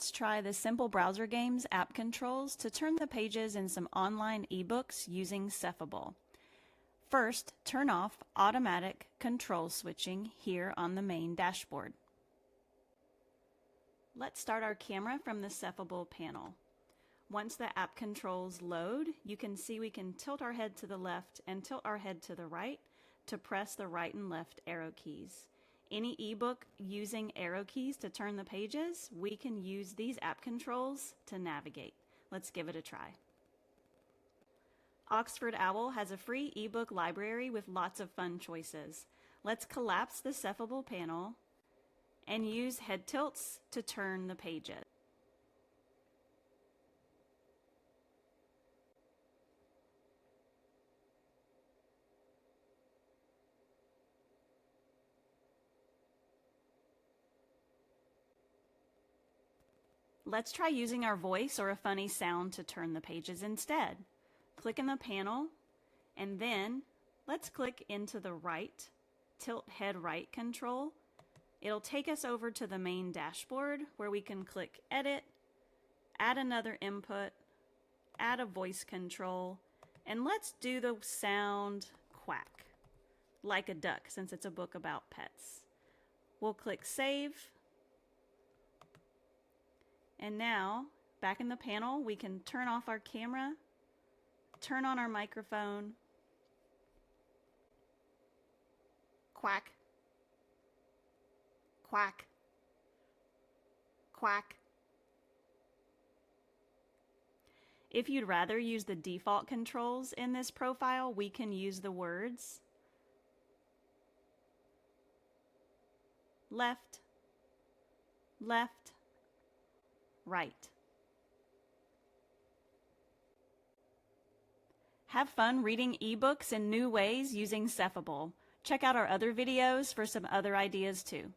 Let's try the Simple Browser Games app controls to turn the pages in some online ebooks using Cephable. First, turn off automatic control switching here on the main dashboard. Let's start our camera from the Cephable panel. Once the app controls load, you can see we can tilt our head to the left and tilt our head to the right to press the right and left arrow keys. Any ebook using arrow keys to turn the pages, we can use these app controls to navigate. Let's give it a try. Oxford Owl has a free ebook library with lots of fun choices. Let's collapse the Cephable panel and use head tilts to turn the pages. Let's try using our voice or a funny sound to turn the pages instead. Click in the panel, and then let's click into the right, tilt head right control. It'll take us over to the main dashboard where we can click Edit, add another input, add a voice control, and let's do the sound quack, like a duck since it's a book about pets. We'll click Save. And now, back in the panel, we can turn off our camera, turn on our microphone, quack, quack, quack. If you'd rather use the default controls in this profile, we can use the words left, left, right. Have fun reading ebooks in new ways using Cephable. Check out our other videos for some other ideas too.